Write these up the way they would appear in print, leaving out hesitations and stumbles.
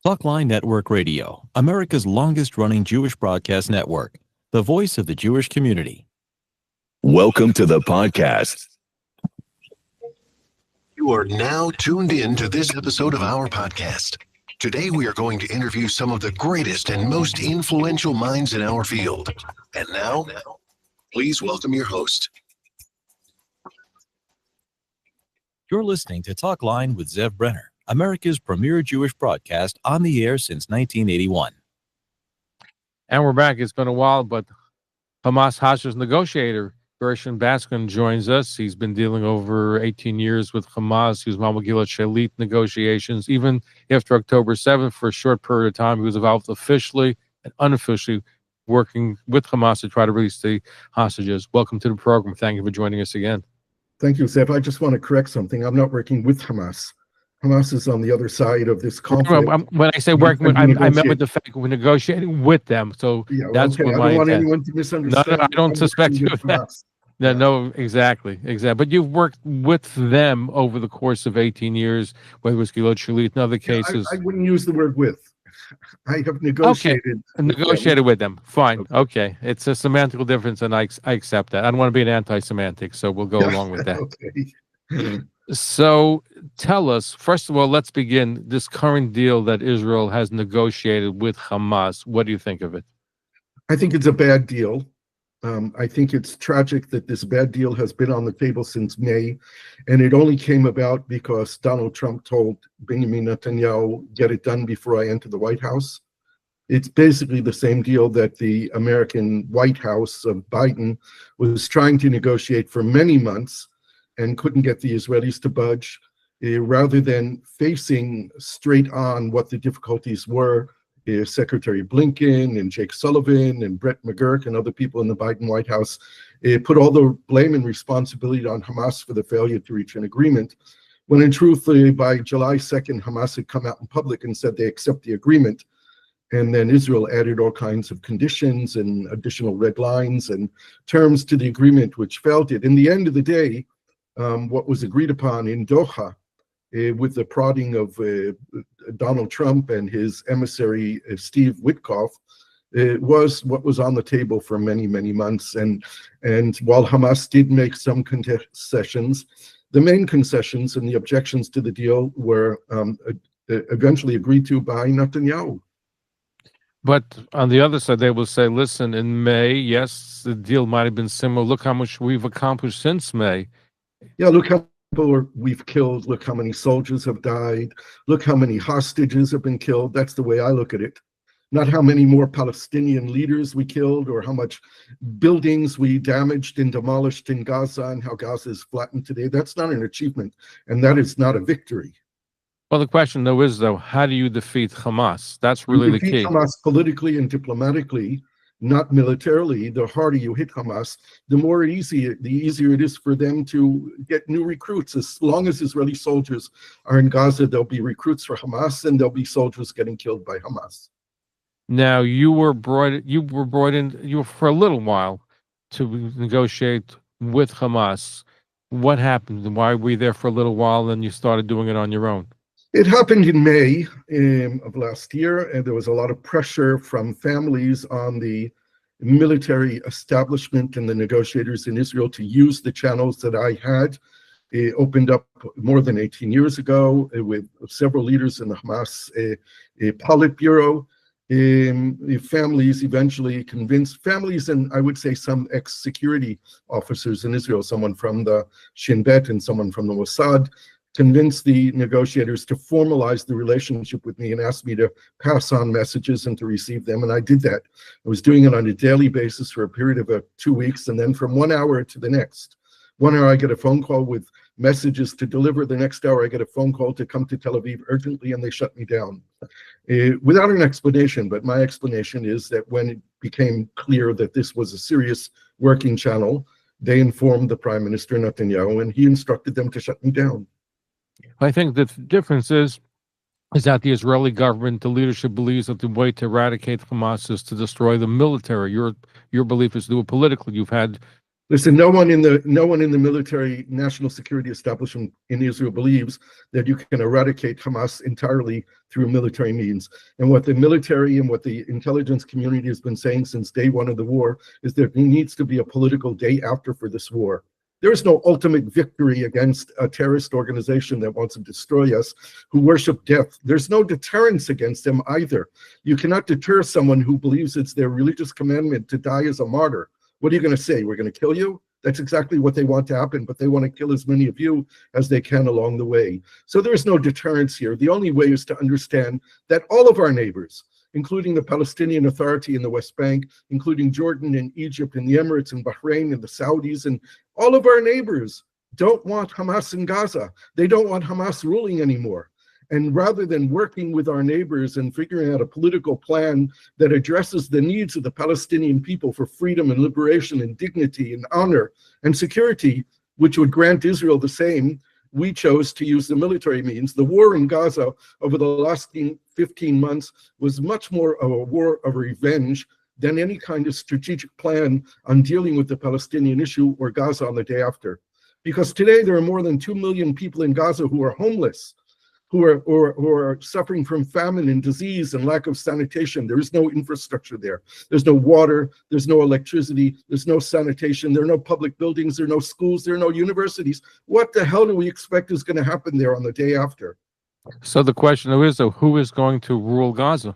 Talkline Network Radio, America's longest-running Jewish broadcast network, the voice of the Jewish community. Welcome to the podcast. You are now tuned in to this episode of our podcast. Today we are going to interview some of the greatest and most influential minds in our field. And now, please welcome your host. You're listening to Talkline with Zev Brenner, America's premier Jewish broadcast on the air since 1981. And we're back. It's been a while, but Hamas hostage negotiator Gershon Baskin joins us. He's been dealing over 18 years with Hamas. He was Gilat Shalit negotiations. Even after October 7th, for a short period of time, he was involved officially and unofficially working with Hamas to try to release the hostages. Welcome to the program. Thank you for joining us again. Thank you, Zev. I just want to correct something. I'm not working with Hamas. Hamas is on the other side of this conflict. When I say working with, I meant with the fact we're negotiating with them. So yeah, that's okay. what I my don't want intent. anyone to misunderstand. No, I don't suspect you of that. No, exactly. But you've worked with them over the course of 18 years, whether it was Gilad Shalit and other cases. I wouldn't use the word with. I have negotiated. Okay. Negotiated with them. Fine. Okay. It's a semantical difference, and I accept that. I don't want to be an anti-semantic, so we'll go along with that. Okay. So tell us, first of all, let's begin this current deal that Israel has negotiated with Hamas. What do you think of it? I think it's a bad deal. I think it's tragic that this bad deal has been on the table since May, and it only came about because Donald Trump told Benjamin Netanyahu, get it done before I enter the White House. It's basically the same deal that the American White House of Biden was trying to negotiate for many months and couldn't get the Israelis to budge. Rather than facing straight on what the difficulties were, Secretary Blinken and Jake Sullivan and Brett McGurk and other people in the Biden White House put all the blame and responsibility on Hamas for the failure to reach an agreement, when in truth, by July 2nd, Hamas had come out in public and said they accept the agreement. And then Israel added all kinds of conditions and additional red lines and terms to the agreement, which failed it. In the end of the day, what was agreed upon in Doha, with the prodding of Donald Trump and his emissary, Steve Witkoff, was what was on the table for many, many months. And while Hamas did make some concessions, the main concessions and the objections to the deal were eventually agreed to by Netanyahu. But on the other side, they will say, listen, in May, yes, the deal might have been similar. Look how much we've accomplished since May. Yeah, look how people we've killed. Look how many soldiers have died. Look how many hostages have been killed. That's the way I look at it. Not how many more Palestinian leaders we killed or how much buildings we damaged and demolished in Gaza and how Gaza is flattened today. That's not an achievement, and that is not a victory. Well, the question, though, is, how do you defeat Hamas? That's really the key. Hamas politically and diplomatically, not militarily. The harder you hit Hamas, the easier it is for them to get new recruits. As long as Israeli soldiers are in Gaza, there'll be recruits for Hamas, and there'll be soldiers getting killed by Hamas. Now, you were brought in for a little while to negotiate with Hamas. What happened? And why were you there for a little while, and you started doing it on your own? It happened in May of last year, and there was a lot of pressure from families on the military establishment and the negotiators in Israel to use the channels that I had opened up more than 18 years ago with several leaders in the Hamas Politburo. Families eventually convinced families, and I would say some ex-security officers in Israel, someone from the Shin Bet and someone from the Mossad, convinced the negotiators to formalize the relationship with me and asked me to pass on messages and to receive them, and I did that. I was doing it on a daily basis for a period of 2 weeks, and then from 1 hour to the next. 1 hour I get a phone call with messages to deliver. The next hour I get a phone call to come to Tel Aviv urgently, and they shut me down. Without an explanation, but my explanation is that when it became clear that this was a serious working channel, they informed the Prime Minister Netanyahu, and he instructed them to shut me down. I think the difference is that the Israeli government, the leadership believes that the way to eradicate Hamas is to destroy the military. Your belief is to do it politically. You've had Listen, no one in the military national security establishment in Israel believes that you can eradicate Hamas entirely through military means. And what the military and what the intelligence community has been saying since day one of the war is that there needs to be a political day after for this war. There is no ultimate victory against a terrorist organization that wants to destroy us, who worship death. There's no deterrence against them either. You cannot deter someone who believes it's their religious commandment to die as a martyr. What are you going to say? We're going to kill you? That's exactly what they want to happen, but they want to kill as many of you as they can along the way. So there's no deterrence here. The only way is to understand that all of our neighbors, including the Palestinian Authority in the West Bank, including Jordan and Egypt and the Emirates and Bahrain and the Saudis, and all of our neighbors don't want Hamas in Gaza. They don't want Hamas ruling anymore. And rather than working with our neighbors and figuring out a political plan that addresses the needs of the Palestinian people for freedom and liberation and dignity and honor and security, which would grant Israel the same, we chose to use the military means. The war in Gaza over the last 15 months was much more of a war of revenge than any kind of strategic plan on dealing with the Palestinian issue or Gaza on the day after. Because today there are more than 2 million people in Gaza who are homeless, who are suffering from famine and disease and lack of sanitation. There is no infrastructure there. There's no water, there's no electricity, there's no sanitation, there are no public buildings, there are no schools, there are no universities. What the hell do we expect is going to happen there on the day after? So the question is, who is going to rule Gaza?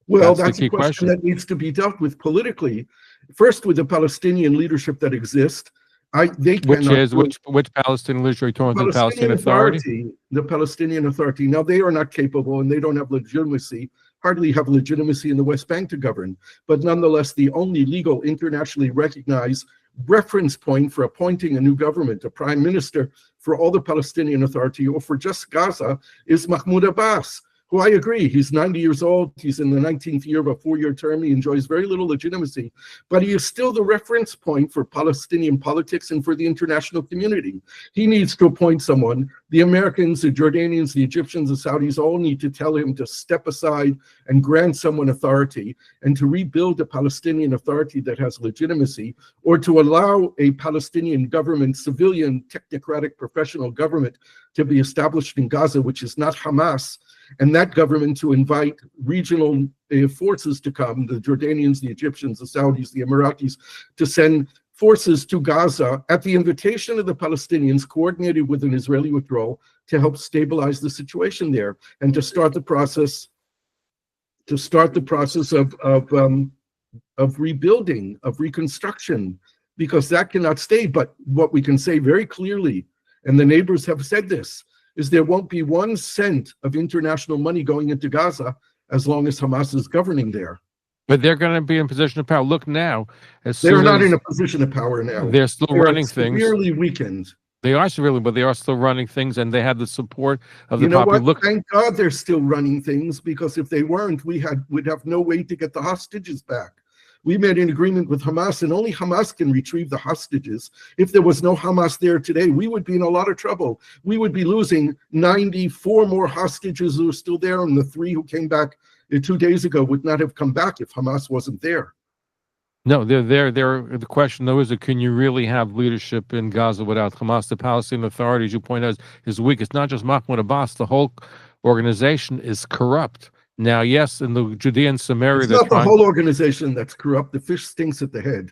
Well, that's a question that needs to be dealt with politically. First, with the Palestinian leadership that exists. Which Palestinian leadership are you talking about? The Palestinian Authority? The Palestinian Authority. Now, they are not capable and they don't have legitimacy, hardly have legitimacy in the West Bank to govern. But nonetheless, the only legal, internationally recognized reference point for appointing a new government, a prime minister for all the Palestinian Authority or for just Gaza, is Mahmoud Abbas, who I agree, he's 90 years old, he's in the 19th year of a 4-year term, he enjoys very little legitimacy, but he is still the reference point for Palestinian politics and for the international community. He needs to appoint someone. The Americans, the Jordanians, the Egyptians, the Saudis all need to tell him to step aside and grant someone authority and to rebuild a Palestinian Authority that has legitimacy, or to allow a Palestinian government, civilian, technocratic, professional government to be established in Gaza, which is not Hamas, and that government to invite regional forces to come, the Jordanians, the Egyptians, the Saudis, the Emiratis, to send forces to Gaza at the invitation of the Palestinians, coordinated with an Israeli withdrawal, to help stabilize the situation there and to start the process of rebuilding, of reconstruction, because that cannot stay. But what we can say very clearly, and the neighbors have said this, is there won't be 1 cent of international money going into Gaza as long as Hamas is governing there. But they're going to be in position of power. Look now. They're not in a position of power now. They're still running things. Severely weakened. They are severely, but they are still running things, and they have the support of the population. Thank God they're still running things, because if they weren't, we'd have no way to get the hostages back. We made an agreement with Hamas, and only Hamas can retrieve the hostages. If there was no Hamas there today, we would be in a lot of trouble. We would be losing 94 more hostages who are still there, and the 3 who came back 2 days ago would not have come back if Hamas wasn't there. No, they're there. The question, though, is can you really have leadership in Gaza without Hamas? The Palestinian Authority, as you point out, is weak. It's not just Mahmoud Abbas. The whole organization is corrupt. Now, yes, in the Judea and Samaria, it's not the whole organization that's corrupt. The fish stinks at the head.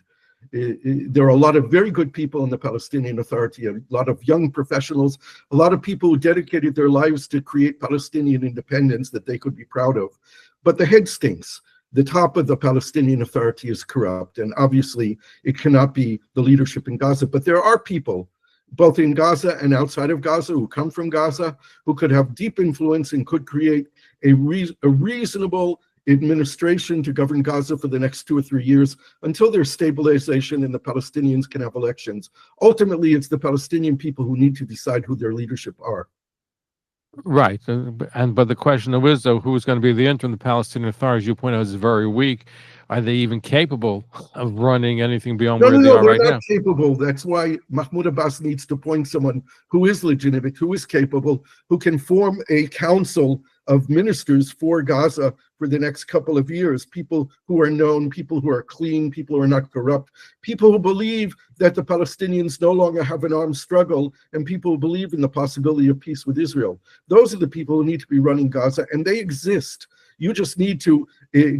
There are a lot of very good people in the Palestinian Authority, a lot of young professionals, a lot of people who dedicated their lives to create Palestinian independence that they could be proud of. But the head stinks. The top of the Palestinian Authority is corrupt, and obviously it cannot be the leadership in Gaza. But there are people, both in Gaza and outside of Gaza, who come from Gaza, who could have deep influence and could create a reasonable administration to govern Gaza for the next 2 or 3 years until there's stabilization and the Palestinians can have elections. Ultimately, it's the Palestinian people who need to decide who their leadership are. Right, but the question is, though, who is going to be the interim? The Palestinian Authority, as you point out, is very weak. Are they even capable of running anything beyond where they are right now? They're not capable. That's why Mahmoud Abbas needs to appoint someone who is legitimate, who is capable, who can form a council of ministers for Gaza for the next couple of years. People who are known, people who are clean, people who are not corrupt, people who believe that the Palestinians no longer have an armed struggle and people believe in the possibility of peace with Israel. Those are the people who need to be running Gaza, and they exist. You just need to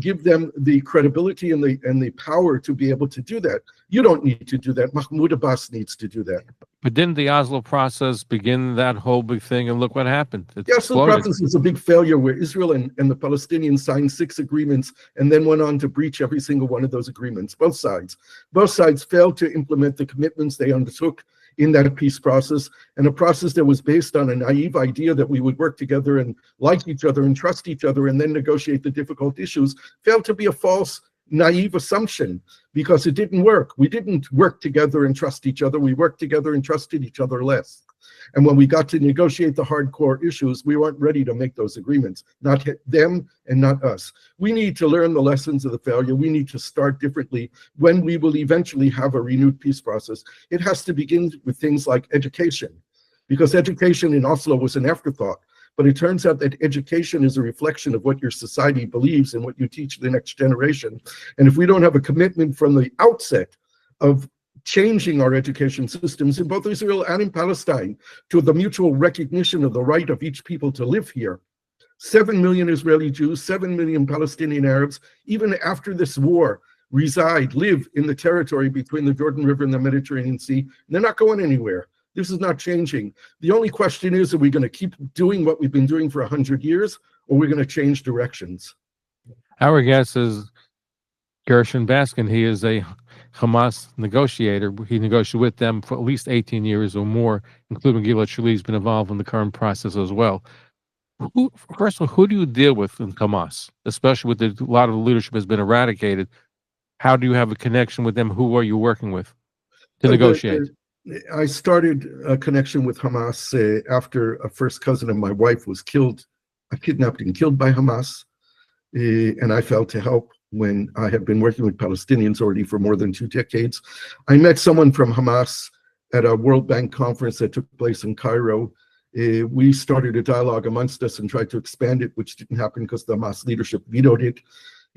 give them the credibility and the power to be able to do that. You don't need to do that. Mahmoud Abbas needs to do that. But didn't the Oslo process begin that whole big thing? And look what happened. It The Oslo exploded. process was a big failure where Israel and the Palestinians signed 6 agreements and then went on to breach every single one of those agreements, both sides. Both sides failed to implement the commitments they undertook in that peace process, and a process that was based on a naive idea that we would work together and like each other and trust each other and then negotiate the difficult issues, failed to be a false, naive assumption, because it didn't work. We didn't work together and trust each other. We worked together and trusted each other less. And when we got to negotiate the hardcore issues, we weren't ready to make those agreements, not them and not us. We need to learn the lessons of the failure. We need to start differently when we will eventually have a renewed peace process. It has to begin with things like education, because education in Oslo was an afterthought. But it turns out that education is a reflection of what your society believes and what you teach the next generation. And if we don't have a commitment from the outset of changing our education systems in both Israel and in Palestine to the mutual recognition of the right of each people to live here. 7 million Israeli Jews, 7 million Palestinian Arabs, even after this war, live in the territory between the Jordan River and the Mediterranean Sea. And they're not going anywhere. This is not changing. The only question is, are we going to keep doing what we've been doing for 100 years, or are we going to change directions? Our guest is Gershon Baskin. He is a Hamas negotiator. He negotiated with them for at least 18 years or more, including Gilad Shalit. He's been involved in the current process as well. First of all, who do you deal with in Hamas, especially with a lot of the leadership has been eradicated? How do you have a connection with them? Who are you working with to negotiate? I started a connection with Hamas after a first cousin of my wife was kidnapped and killed by Hamas. And I felt to help when I had been working with Palestinians already for more than 2 decades. I met someone from Hamas at a World Bank conference that took place in Cairo. We started a dialogue amongst us and tried to expand it, which didn't happen because the Hamas leadership vetoed it.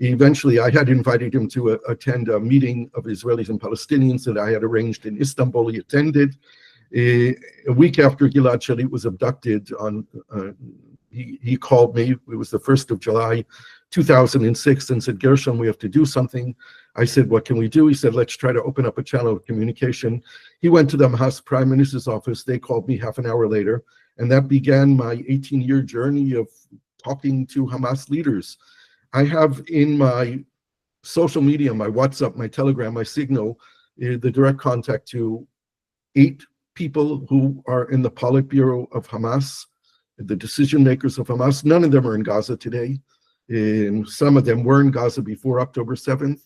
Eventually, I had invited him to attend a meeting of Israelis and Palestinians that I had arranged in Istanbul. He attended. A week after Gilad Shalit was abducted, he called me. It was the 1st of July, 2006, and said, Gershon, we have to do something. I said, what can we do? He said, let's try to open up a channel of communication. He went to the Hamas Prime Minister's office. They called me half an hour later, and that began my 18-year journey of talking to Hamas leaders. I have in my social media, my WhatsApp, my Telegram, my Signal, the direct contact to 8 people who are in the Politburo of Hamas, the decision makers of Hamas. None of them are in Gaza today. Some of them were in Gaza before October 7th.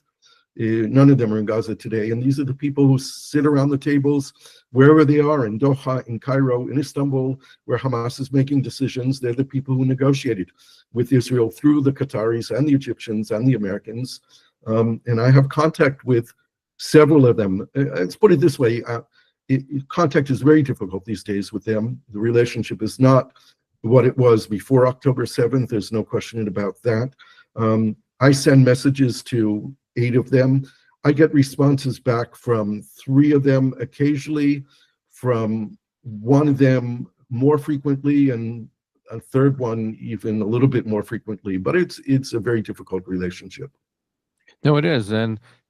None of them are in Gaza today. And these are the people who sit around the tables, wherever they are, in Doha, in Cairo, in Istanbul, where Hamas is making decisions. They're the people who negotiated with Israel through the Qataris and the Egyptians and the Americans. And I have contact with several of them. Let's put it this way. Contact is very difficult these days with them. The relationship is not what it was before October 7th. There's no question about that. I send messages to 8 of them. I get responses back from 3 of them occasionally, from 1 of them more frequently, and a 3rd one even a little bit more frequently. But it's a very difficult relationship. No, it is.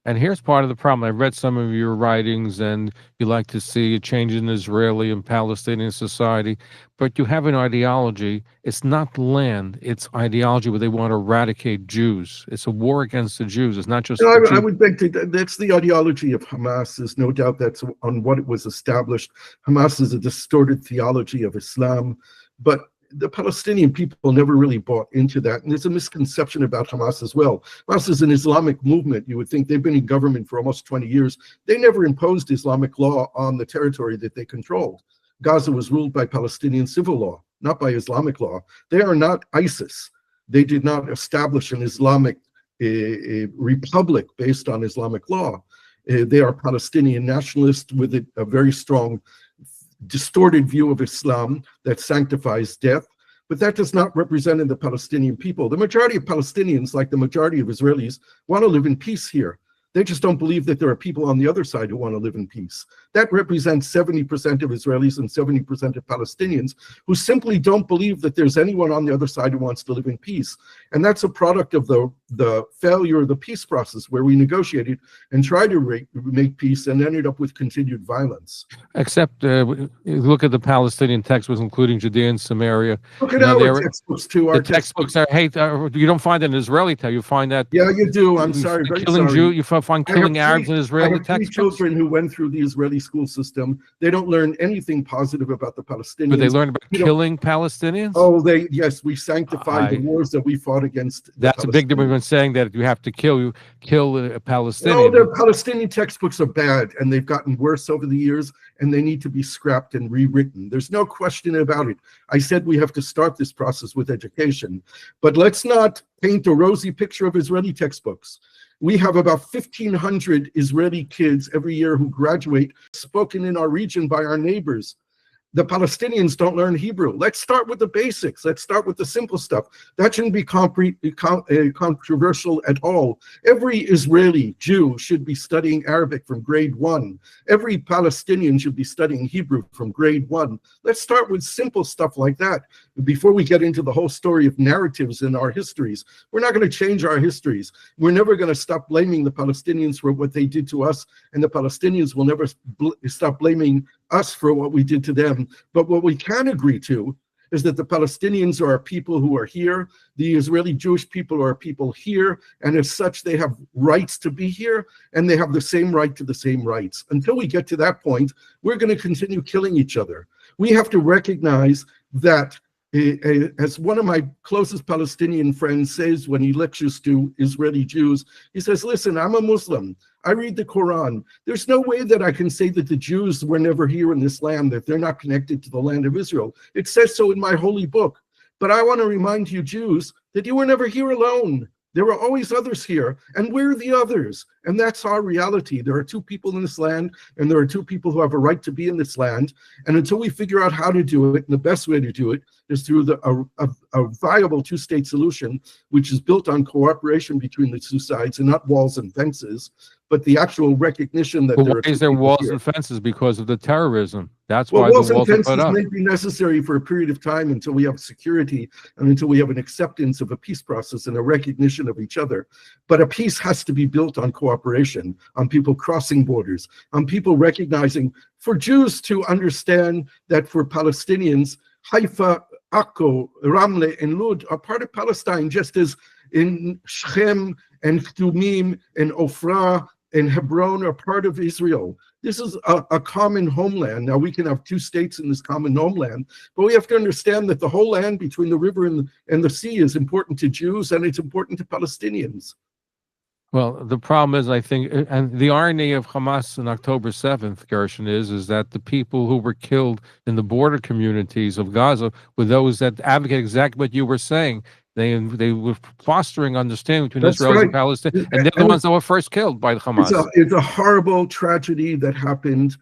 And here's part of the problem. I've read some of your writings, and you like to see a change in Israeli and Palestinian society, but you have an ideology. It's not land, it's ideology where they want to eradicate Jews. It's a war against the Jews. It's not just I would beg to, that's the ideology of Hamas. There's no doubt that's on what it was established. Hamas is a distorted theology of Islam, but the Palestinian people never really bought into that. And there's a misconception about Hamas as well. Hamas is an Islamic movement. You would think they've been in government for almost 20 years. They never imposed Islamic law on the territory that they controlled. Gaza was ruled by Palestinian civil law, not by Islamic law. They are not ISIS. They did not establish an Islamic republic based on Islamic law. They are Palestinian nationalists with a very strong distorted view of Islam that sanctifies death, but that does not represent the Palestinian people. The majority of Palestinians, like the majority of Israelis, want to live in peace here. They just don't believe that there are people on the other side who want to live in peace. That represents 70% of Israelis and 70% of Palestinians who simply don't believe that there's anyone on the other side who wants to live in peace. And that's a product of the failure of the peace process, where we negotiated and tried to make peace and ended up with continued violence. Except look at the Palestinian textbooks, including Judea and Samaria. Look at our textbooks too. Our textbooks are hate. You don't find that in Israeli text. You find that. Yeah, you do. I'm sorry. Very killing sorry. You find killing Arabs in Israeli textbooks. I have 3 children who went through the Israeli school system. They don't learn anything positive about the Palestinians. But they learn about killing Palestinians? Oh, yes, we sanctified the wars that we fought against. That's a big difference from saying that you have to kill a Palestinian. No, the Palestinian textbooks are bad, and they've gotten worse over the years, and they need to be scrapped and rewritten. There's no question about it. I said we have to start this process with education, but let's not paint a rosy picture of Israeli textbooks. We have about 1,500 Israeli kids every year who graduate, spoken in our region by our neighbors. The Palestinians don't learn Hebrew. Let's start with the basics. Let's start with the simple stuff. That shouldn't be controversial at all. Every Israeli Jew should be studying Arabic from grade 1. Every Palestinian should be studying Hebrew from grade 1. Let's start with simple stuff like that before we get into the whole story of narratives in our histories. We're not going to change our histories. We're never going to stop blaming the Palestinians for what they did to us, and the Palestinians will never stop blaming us for what we did to them. But what we can agree to is that the Palestinians are people who are here, the Israeli Jewish people are people here, and as such they have rights to be here, and they have the same right to the same rights. Until we get to that point, we're going to continue killing each other. We have to recognize that, as one of my closest Palestinian friends says when he lectures to Israeli Jews, he says, listen, I'm a Muslim. I read the Quran. There's no way that I can say that the Jews were never here in this land, that they're not connected to the land of Israel. It says so in my holy book. But I want to remind you Jews that you were never here alone. There were always others here, and we're the others. And that's our reality. There are 2 people in this land, and there are 2 people who have a right to be in this land. And until we figure out how to do it, and the best way to do it is through a viable 2-state solution, which is built on cooperation between the 2 sides and not walls and fences, but the actual recognition that why is there walls and fences? Because of the terrorism. That's why walls the walls and are put fences up. may be necessary for a period of time until we have security and until we have an acceptance of a peace process and a recognition of each other. But a peace has to be built on cooperation, on people crossing borders, on people recognizing, for Jews to understand that for Palestinians, Haifa, Akko, Ramle, and Lud are part of Palestine, just as in Shechem and Ktumim and Ofra and Hebron are part of Israel. This is a common homeland. Now, we can have 2 states in this common homeland, but we have to understand that the whole land between the river and the sea is important to Jews, and it's important to Palestinians. Well, the problem is, I think, and the irony of Hamas on October 7th, Gershon, is that the people who were killed in the border communities of Gaza were those that advocate exactly what you were saying. They were fostering understanding between Israel and Palestine, and they're the ones that were first killed by the Hamas. It's a horrible tragedy that happened.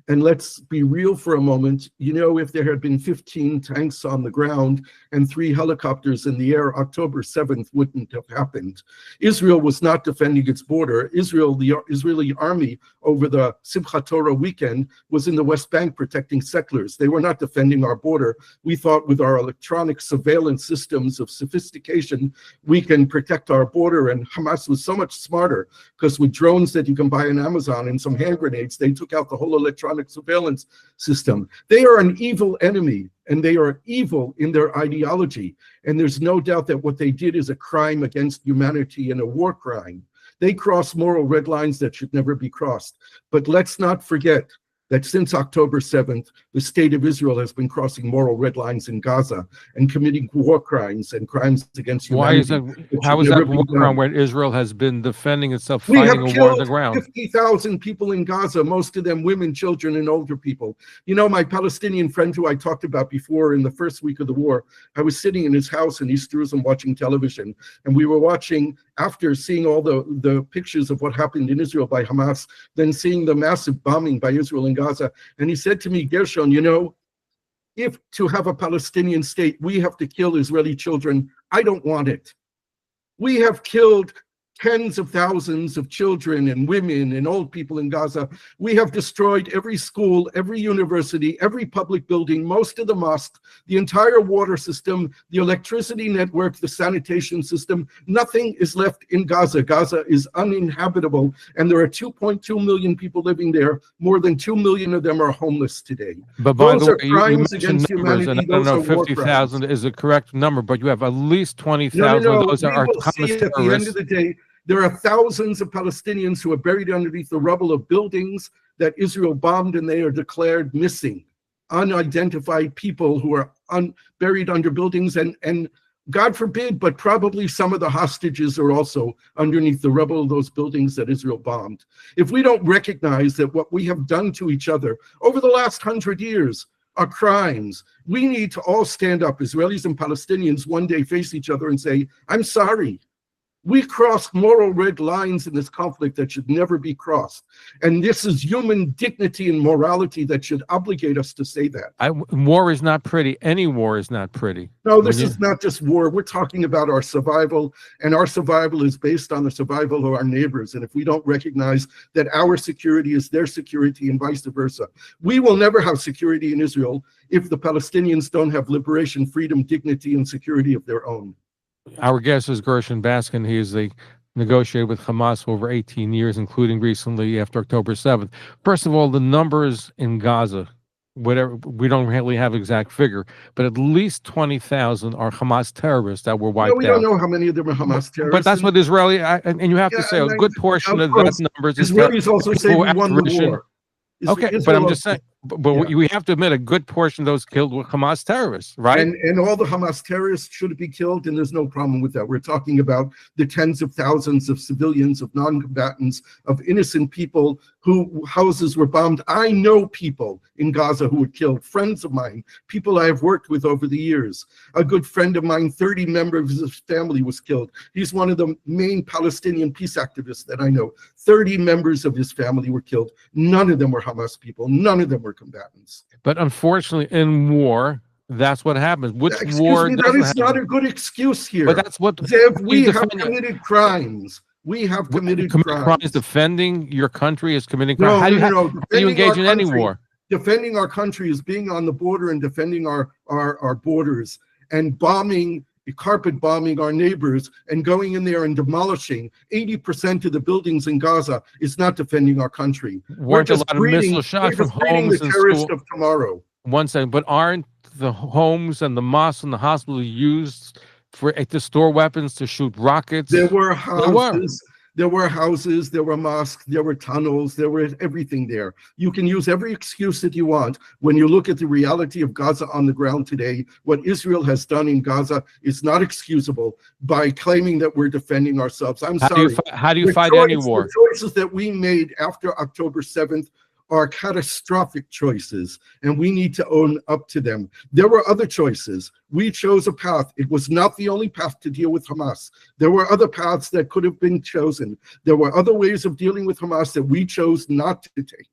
And let's be real for a moment. You know, if there had been 15 tanks on the ground and 3 helicopters in the air, October 7th wouldn't have happened. Israel was not defending its border. The Israeli army over the Simchat Torah weekend was in the West Bank protecting settlers. They were not defending our border. We thought with our electronic surveillance systems of sophistication, we can protect our border. And Hamas was so much smarter because with drones that you can buy on Amazon and some hand grenades, they took out the whole electronic surveillance system. They are an evil enemy, and they are evil in their ideology. And there's no doubt that what they did is a crime against humanity and a war crime. They cross moral red lines that should never be crossed. But let's not forget that since October 7th, the state of Israel has been crossing moral red lines in Gaza and committing war crimes and crimes against humanity. How is that war crime when Israel has been defending itself, fighting a war on the ground? 50,000 people in Gaza, most of them women, children, and older people. You know, my Palestinian friend who I talked about before in the first week of the war, I was sitting in his house in East Jerusalem watching television, and we were watching, after seeing all the pictures of what happened in Israel by Hamas, then seeing the massive bombing by Israel in Gaza. And he said to me, Gershon, you know, if to have a Palestinian state, we have to kill Israeli children, I don't want it. We have killed tens of thousands of children and women and old people in Gaza. We have destroyed every school, every university, every public building, most of the mosques, the entire water system, the electricity network, the sanitation system. Nothing is left in Gaza. Gaza is uninhabitable, and there are 2.2 million people living there. More than 2 million of them are homeless today. But by Those the are way, crimes you against mentioned numbers, and humanity. I don't Those know are war 50,000 crimes. is the correct number, but you have at least 20,000 of those We are will Hamas see at the end terrorists. of the day, there are thousands of Palestinians who are buried underneath the rubble of buildings that Israel bombed, and they are declared missing. Unidentified people who are buried under buildings, and God forbid, but probably some of the hostages are also underneath the rubble of those buildings that Israel bombed. If we don't recognize that what we have done to each other over the last 100 years are crimes, we need to all stand up, Israelis and Palestinians, one day face each other and say, I'm sorry. We crossed moral red lines in this conflict that should never be crossed. And this is human dignity and morality that should obligate us to say that. War is not pretty. Any war is not pretty. No, this is not just war. We're talking about our survival, and our survival is based on the survival of our neighbors. And if we don't recognize that our security is their security and vice versa, we will never have security in Israel if the Palestinians don't have liberation, freedom, dignity, and security of their own. Our guest is Gershon Baskin. He is the negotiator with Hamas for over 18 years, including recently after October 7th. First of all, the numbers in Gaza, whatever, we don't really have exact figure, but at least 20,000 are Hamas terrorists that were wiped out. We don't know how many of them are Hamas terrorists. But that's what Israeli, and you have to say a good portion of that numbers is Israelis also say we won the war. Okay, but I'm just saying, but we have to admit a good portion of those killed were Hamas terrorists, right? And all the Hamas terrorists should be killed, and there's no problem with that. We're talking about the tens of thousands of civilians, of non-combatants, of innocent people whose houses were bombed. I know people in Gaza who were killed, friends of mine, people I have worked with over the years. A good friend of mine, 30 members of his family was killed. He's one of the main Palestinian peace activists that I know. 30 members of his family were killed. None of them were Hamas people. None of them were combatants. But unfortunately, in war, that's what happens. Which war? That is not a good excuse here. But that's what Zev, we have committed crimes. We have committed crimes. Defending your country is committing crimes. How do you engage in any war? Defending our country is being on the border and defending our borders, and bombing, carpet bombing our neighbors and going in there and demolishing 80% of the buildings in Gaza is not defending our country. Weren't a lot of missile shots from homes and schools of tomorrow. One second, but aren't the homes and the mosques and the hospitals used to store weapons, to shoot rockets? There were houses. There were houses, there were mosques, there were tunnels, there was everything there. You can use every excuse that you want. When you look at the reality of Gaza on the ground today, what Israel has done in Gaza is not excusable by claiming that we're defending ourselves. I'm sorry. How do you fight any war? The choices that we made after October 7th are catastrophic choices, and we need to own up to them. There were other choices. We chose a path. It was not the only path to deal with Hamas. There were other paths that could have been chosen. There were other ways of dealing with Hamas that we chose not to take.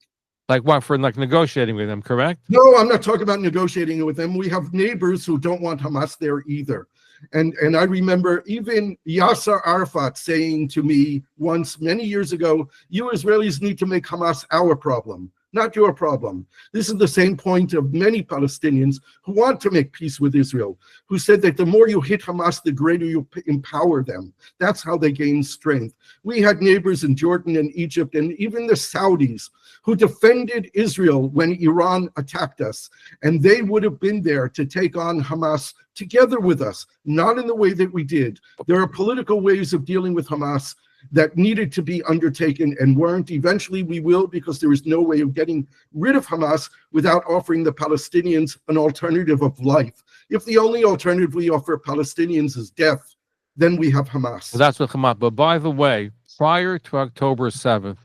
Like what? For like negotiating with them, correct? No, I'm not talking about negotiating with them. We have neighbors who don't want Hamas there either. And I remember even Yasser Arafat saying to me once, many years ago, you Israelis need to make Hamas our problem, not your problem. This is the same point of many Palestinians who want to make peace with Israel, who said that the more you hit Hamas, the greater you empower them. That's how they gain strength. We had neighbors in Jordan and Egypt and even the Saudis who defended Israel when Iran attacked us, and they would have been there to take on Hamas together with us, not in the way that we did. There are political ways of dealing with Hamas that needed to be undertaken and weren't. Eventually we will, because there is no way of getting rid of Hamas without offering the Palestinians an alternative of life. If the only alternative we offer Palestinians is death, then we have Hamas. Well, that's what Hamas. But by the way, prior to October 7th,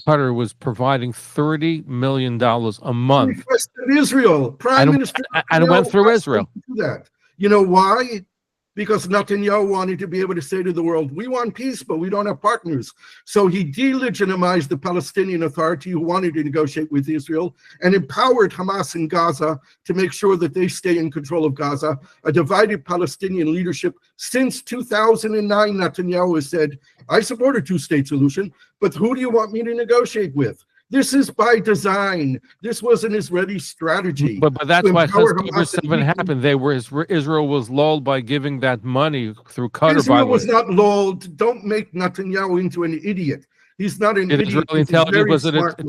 Qatar was providing $30 million a month. Requested Israel. Prime Minister and it went through Israel. Do that. You know why? because Netanyahu wanted to be able to say to the world, we want peace, but we don't have partners. So he delegitimized the Palestinian Authority, who wanted to negotiate with Israel, and empowered Hamas in Gaza to make sure that they stay in control of Gaza. A divided Palestinian leadership. Since 2009, Netanyahu has said, I support a two-state solution, but who do you want me to negotiate with? This is by design. This was an Israeli strategy. But that's why October 7 happened. Israel was lulled by giving that money through Qatar. Israel was not lulled. Don't make Netanyahu into an idiot. He's not an idiot. Israeli intelligence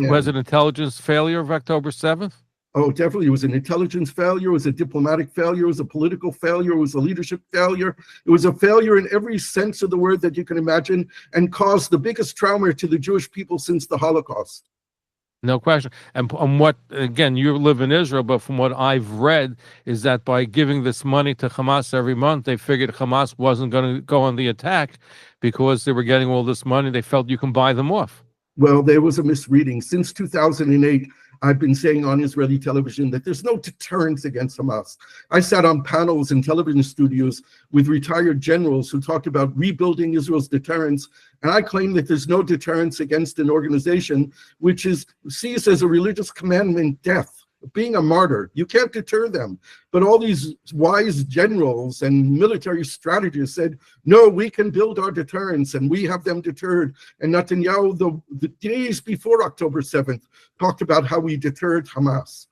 was an intelligence failure of October 7th? Oh, definitely. It was an intelligence failure. It was a diplomatic failure. It was a political failure. It was a leadership failure. It was a failure in every sense of the word that you can imagine, and caused the biggest trauma to the Jewish people since the Holocaust. No question. And what, again, you live in Israel, but from what I've read is that by giving this money to Hamas every month, they figured Hamas wasn't going to go on the attack because they were getting all this money. They felt you can buy them off. Well, there was a misreading. Since 2008, I've been saying on Israeli television that there's no deterrence against Hamas. I sat on panels in television studios with retired generals who talked about rebuilding Israel's deterrence, and I claim that there's no deterrence against an organization which sees as a religious commandment death, being a martyr. You can't deter them. But all these wise generals and military strategists said, no, we can build our deterrence, and we have them deterred. And Netanyahu, the days before October 7th, talked about how we deterred Hamas.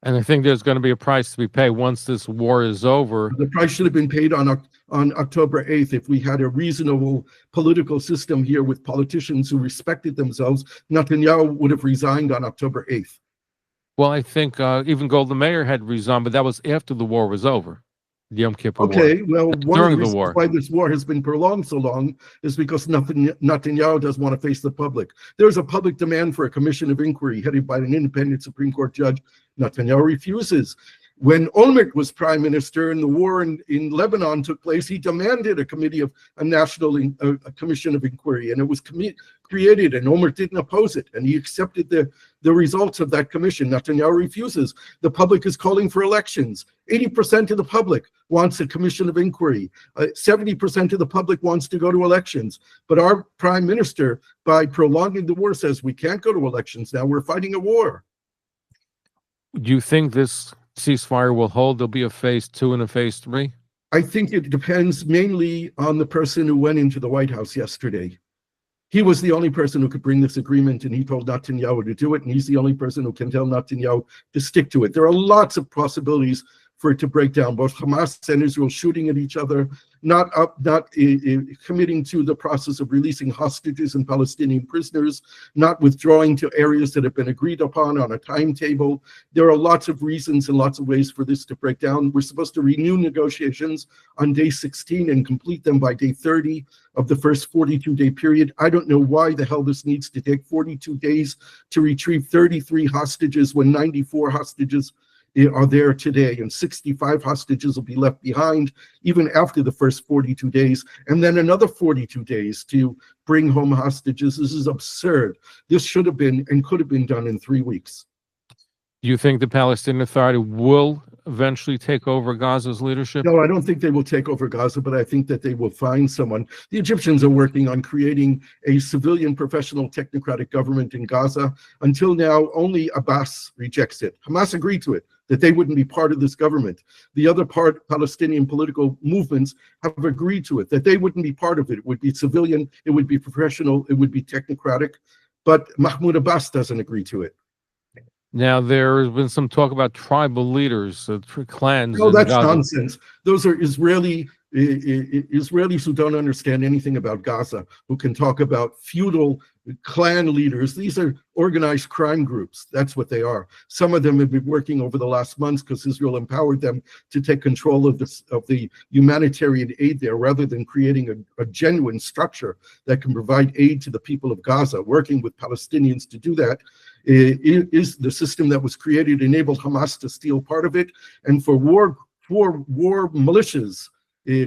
And I think there's going to be a price to be paid once this war is over. The price should have been paid on October 8th if we had a reasonable political system here with politicians who respected themselves. Netanyahu would have resigned on October 8th. Well, I think even Golda Meir had resigned, but that was after the war was over, the Yom Kippur War. Okay, well, one of the reasons war. why this war has been prolonged so long is because Netanyahu doesn't want to face the public. There's a public demand for a commission of inquiry headed by an independent Supreme Court judge. Netanyahu refuses. When Olmert was prime minister and the war in Lebanon took place, he demanded a national commission of inquiry, and it was created, and Olmert didn't oppose it, and he accepted the results of that commission. Netanyahu refuses. The public is calling for elections. 80% of the public wants a commission of inquiry. 70% of the public wants to go to elections. But our prime minister, by prolonging the war, says we can't go to elections now. We're fighting a war. Do you think this ceasefire will hold? There'll be a phase 2 and a phase 3? I think it depends mainly on the person who went into the White House yesterday. He was the only person who could bring this agreement, and he told Netanyahu to do it, and he's the only person who can tell Netanyahu to stick to it. There are lots of possibilities for it to break down, both Hamas and Israel shooting at each other, not committing to the process of releasing hostages and Palestinian prisoners, not withdrawing to areas that have been agreed upon on a timetable. There are lots of reasons and lots of ways for this to break down. We're supposed to renew negotiations on day 16 and complete them by day 30 of the first 42-day period. I don't know why the hell this needs to take 42 days to retrieve 33 hostages when 94 hostages are there today, and 65 hostages will be left behind even after the first 42 days, and then another 42 days to bring home hostages. This is absurd. This should have been and could have been done in 3 weeks. Do you think the Palestinian Authority will eventually take over Gaza's leadership? No, I don't think they will take over Gaza, but I think that they will find someone. The Egyptians are working on creating a civilian, professional, technocratic government in Gaza. Until now, only Abbas rejects it. Hamas agreed to it, that they wouldn't be part of this government. The other Palestinian political movements have agreed to it, that they wouldn't be part of it. It would be civilian, it would be professional, it would be technocratic, but Mahmoud Abbas doesn't agree to it. Now, there has been some talk about tribal leaders, clans. No, that's nonsense. Those are Israelis who don't understand anything about Gaza, who can talk about feudal clan leaders. These are organized crime groups. That's what they are. Some of them have been working over the last months because Israel empowered them to take control of the humanitarian aid there, rather than creating a genuine structure that can provide aid to the people of Gaza. Working with Palestinians to do that is the system that was created, enabled Hamas to steal part of it, and for war militias,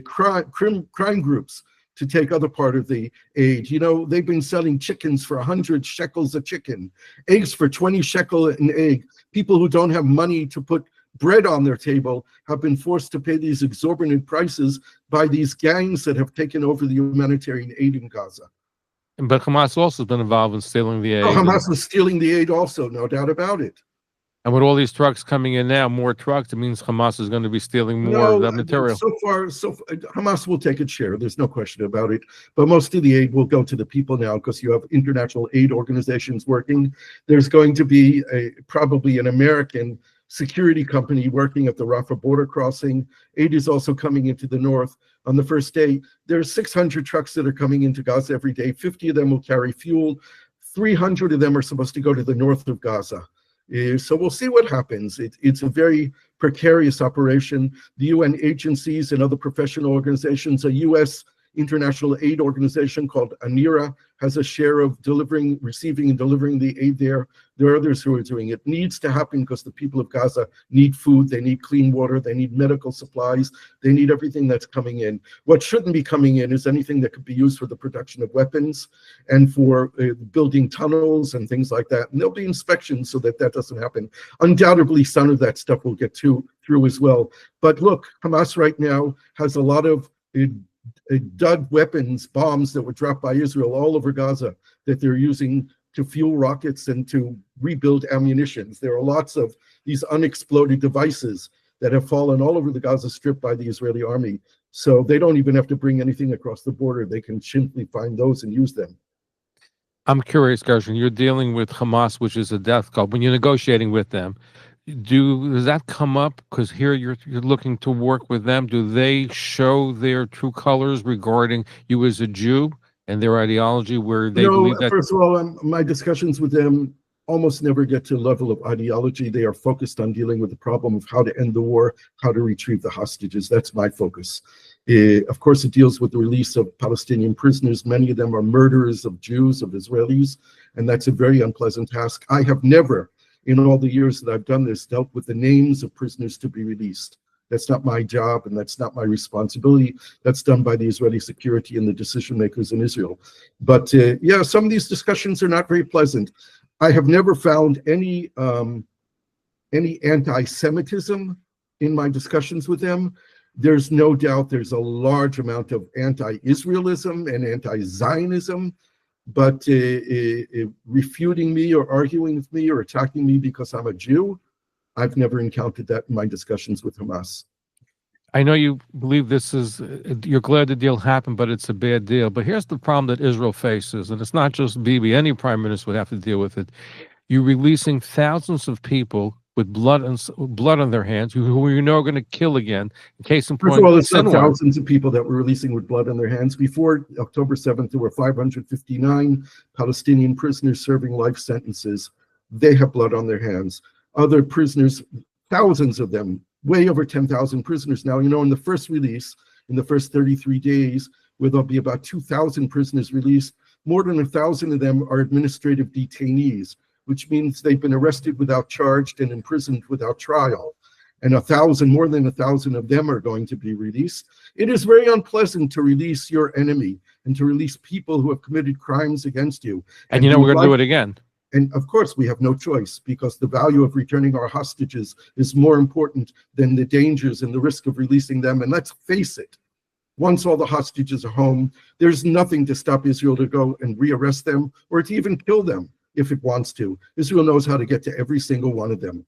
crime groups to take other part of the aid. You know, they've been selling chickens for 100 shekels a chicken, eggs for 20 shekel an egg. People who don't have money to put bread on their table have been forced to pay these exorbitant prices by these gangs that have taken over the humanitarian aid in Gaza. But Hamas also has been involved in stealing the aid. Oh, Hamas is stealing the aid also, no doubt about it. And with all these trucks coming in now, more trucks, it means Hamas is going to be stealing more of that material. So far, Hamas will take its share. There's no question about it. But most of the aid will go to the people now because you have international aid organizations working. There's going to be probably an American security company working at the Rafah border crossing. Aid is also coming into the north. On the first day, there's 600 trucks that are coming into Gaza every day. 50 of them will carry fuel. 300 of them are supposed to go to the north of Gaza. So we'll see what happens. It's a very precarious operation. The UN agencies and other professional organizations, a U.S. international aid organization called ANIRA has a share of receiving and delivering the aid there. There are others who are doing it. It needs to happen because the people of Gaza need food, they need clean water, they need medical supplies, they need everything that's coming in. What shouldn't be coming in is anything that could be used for the production of weapons and for building tunnels and things like that. And there'll be inspections so that that doesn't happen. Undoubtedly, some of that stuff will get through as well. But look, Hamas right now has a lot of dud weapons, bombs that were dropped by Israel all over Gaza that they're using to fuel rockets and to rebuild ammunitions. There are lots of these unexploded devices that have fallen all over the Gaza Strip by the Israeli army. So they don't even have to bring anything across the border. They can simply find those and use them. I'm curious, Gershon, you're dealing with Hamas, which is a death cult. When you're negotiating with them, does that come up? Because here you're looking to work with them. Do they show their true colors regarding you as a Jew and their ideology, where they believe that? First of all, my discussions with them almost never get to a level of ideology. They are focused on dealing with the problem of how to end the war, how to retrieve the hostages. That's my focus. Of course, it deals with the release of Palestinian prisoners. Many of them are murderers of Jews, of Israelis, and that's a very unpleasant task. I have never, in all the years that I've done this, dealt with the names of prisoners to be released. That's not my job, and that's not my responsibility. That's done by the Israeli security and the decision makers in Israel. But yeah, some of these discussions are not very pleasant. I have never found any anti-Semitism in my discussions with them. There's no doubt there's a large amount of anti-Israelism and anti-Zionism, but refuting me or arguing with me or attacking me because I'm a Jew, I've never encountered that in my discussions with Hamas. I know you believe this is, you're glad the deal happened, but it's a bad deal. But here's the problem that Israel faces, and it's not just Bibi, any prime minister would have to deal with it. You're releasing thousands of people with blood on their hands, who you know are going to kill again. In case in point, first of all, it's not thousands of people that were releasing with blood on their hands. Before October 7th, there were 559 Palestinian prisoners serving life sentences. They have blood on their hands. Other prisoners, thousands of them, way over 10,000 prisoners now. You know, in the first release, in the first 33 days, where there'll be about 2,000 prisoners released, more than 1,000 of them are administrative detainees, which means they've been arrested without charge and imprisoned without trial. And more than 1,000 of them are going to be released. It is very unpleasant to release your enemy and to release people who have committed crimes against you. And you know we're going to do it again. And of course, we have no choice, because the value of returning our hostages is more important than the dangers and the risk of releasing them. And let's face it, once all the hostages are home, there's nothing to stop Israel to go and rearrest them or to even kill them if it wants to. Israel knows how to get to every single one of them.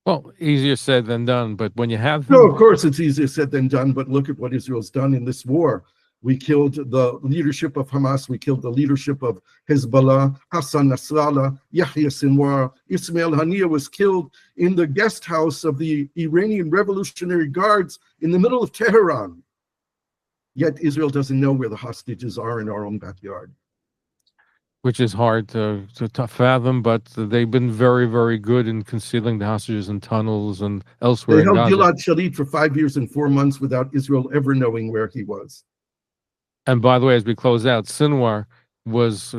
Well, easier said than done, but when you have... No, of course it's easier said than done, but look at what Israel's done in this war. We killed the leadership of Hamas. We killed the leadership of Hezbollah, Hassan Nasrallah, Yahya Sinwar. Ismail Haniyeh was killed in the guest house of the Iranian Revolutionary Guards in the middle of Tehran. Yet Israel doesn't know where the hostages are in our own backyard. Which is hard to fathom, but they've been very, very good in concealing the hostages in tunnels and elsewhere. They held Gilad Shalit for 5 years and 4 months without Israel ever knowing where he was. And by the way, as we close out, Sinwar was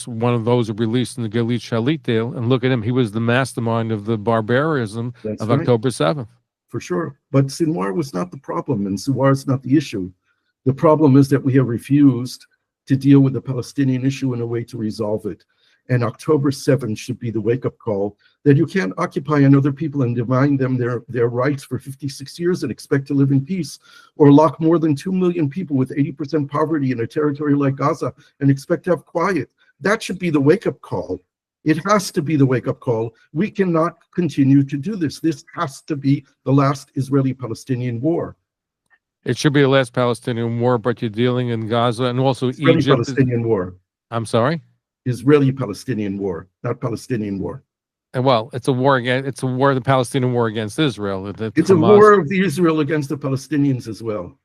one of those who released in the Gilad Shalit deal. And look at him. He was the mastermind of the barbarism of right. October 7th. For sure. But Sinwar was not the problem, and Sinwar is not the issue. The problem is that we have refused to deal with the Palestinian issue in a way to resolve it. And October 7th should be the wake-up call that you can't occupy on other people and deny them their rights for 56 years and expect to live in peace, or lock more than 2 million people with 80% poverty in a territory like Gaza and expect to have quiet. That should be the wake-up call. It has to be the wake-up call. We cannot continue to do this. This has to be the last Israeli-Palestinian war. It should be the last Palestinian war, but you're dealing in Gaza and also Egypt. Israeli-Palestinian war. I'm sorry? Israeli-Palestinian war, not Palestinian war. And well, it's a war against. It's a war, the Palestinian war against Israel. It's a war of the Israel against the Palestinians as well.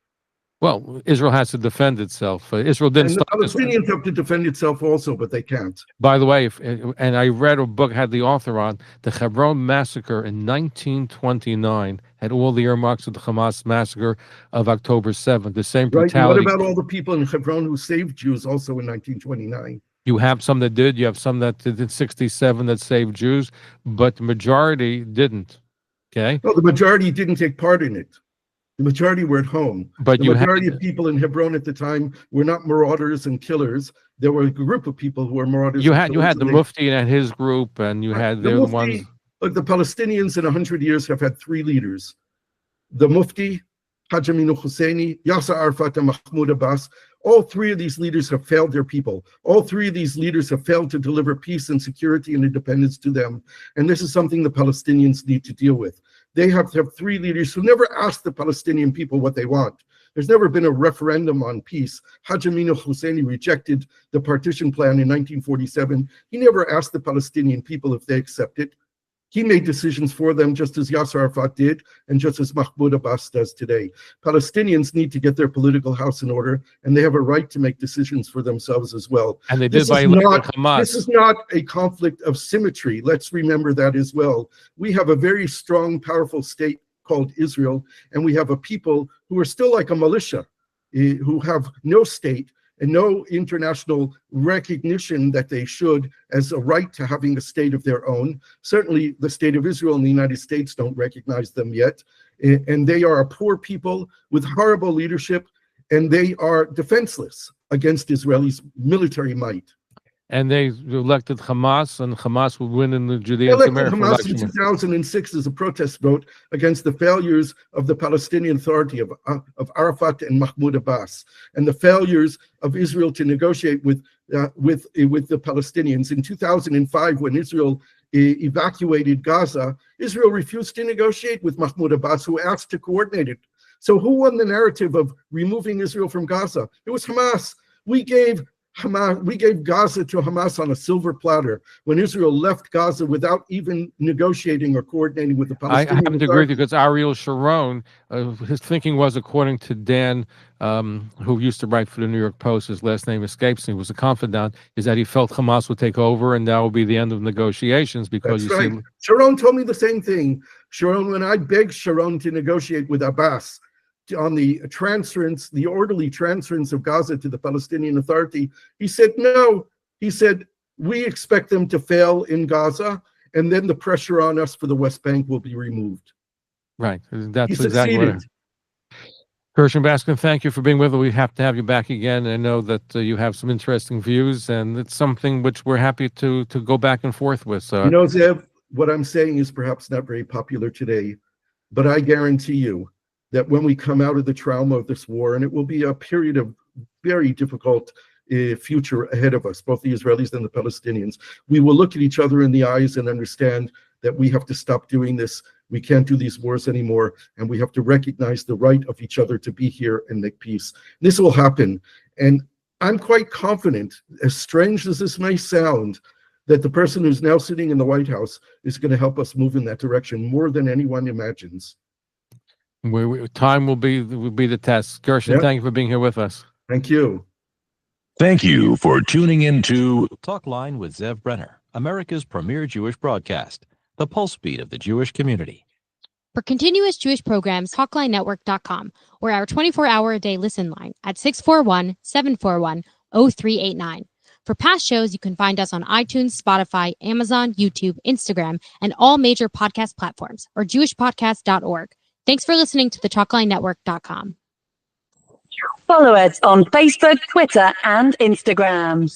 Well, Israel has to defend itself. Israel didn't. And the Palestinians have to defend itself also, but they can't. By the way, and I read a book, had the author on, the Hebron massacre in 1929 had all the earmarks of the Hamas massacre of October 7th. The same brutality. Right. What about all the people in Hebron who saved Jews also in 1929? You have some that did. You have some that did in 67 that saved Jews, but the majority didn't. Okay. No, the majority didn't take part in it. The majority were at home. But the majority of people in Hebron at the time were not marauders and killers. There were a group of people who were marauders. You had the Mufti and his group, and you had the ones. Look, the Palestinians in 100 years have had three leaders: the Mufti, Haj Aminu Husseini, Yasser Arafat, and Mahmoud Abbas. All three of these leaders have failed their people. All three of these leaders have failed to deliver peace and security and independence to them. And this is something the Palestinians need to deal with. They have to have three leaders who never ask the Palestinian people what they want. There's never been a referendum on peace. Haj Aminu Husseini rejected the partition plan in 1947. He never asked the Palestinian people if they accept it. He made decisions for them just as Yasser Arafat did and just as Mahmoud Abbas does today. Palestinians need to get their political house in order, and they have a right to make decisions for themselves as well. And they did by Hamas. This is not a conflict of symmetry. Let's remember that as well. We have a very strong, powerful state called Israel, and we have a people who are still like a militia, who have no state and no international recognition that they should as a right to having a state of their own. Certainly the state of Israel and the United States don't recognize them yet. And they are a poor people with horrible leadership, and they are defenseless against Israelis' military might. And they elected Hamas, and Hamas would win in the Judeo-Samaria election. Hamas in 2006 as a protest vote against the failures of the Palestinian Authority of Arafat and Mahmoud Abbas, and the failures of Israel to negotiate with the Palestinians. In 2005, when Israel evacuated Gaza, Israel refused to negotiate with Mahmoud Abbas, who asked to coordinate it. So who won the narrative of removing Israel from Gaza? It was Hamas. We gave Gaza to Hamas on a silver platter when Israel left Gaza without even negotiating or coordinating with the Palestinians. I happen to agree because Ariel Sharon, his thinking was, according to Dan, who used to write for the New York Post, his last name escapes me, was a confidant, is that he felt Hamas would take over and that would be the end of negotiations because That's right. Sharon told me the same thing. Sharon, when I begged Sharon to negotiate with Abbas on the transference, the orderly transference of Gaza to the Palestinian Authority, he said no. He said, we expect them to fail in Gaza, and then the pressure on us for the West Bank will be removed. Right. That's exactly what. Gershon, Baskin, thank you for being with us. We have to have you back again. I know that you have some interesting views, and it's something which we're happy to go back and forth with. So, you know, Zev, what I'm saying is perhaps not very popular today, but I guarantee you that when we come out of the trauma of this war, and it will be a period of very difficult future ahead of us, both the Israelis and the Palestinians, we will look at each other in the eyes and understand that we have to stop doing this. We can't do these wars anymore, and we have to recognize the right of each other to be here and make peace. This will happen, and I'm quite confident, as strange as this may sound, that the person who's now sitting in the White House is going to help us move in that direction more than anyone imagines. Time will be the test. Gershon, Thank you for being here with us. Thank you. Thank you for tuning in to Talkline with Zev Brenner, America's premier Jewish broadcast, the pulse beat of the Jewish community. For continuous Jewish programs, TalklineNetwork.com, or our 24-hour-a-day listen line at 641-741-0389. For past shows, you can find us on iTunes, Spotify, Amazon, YouTube, Instagram, and all major podcast platforms, or jewishpodcast.org. Thanks for listening to the TalklineNetwork.com. Follow us on Facebook, Twitter, and Instagram.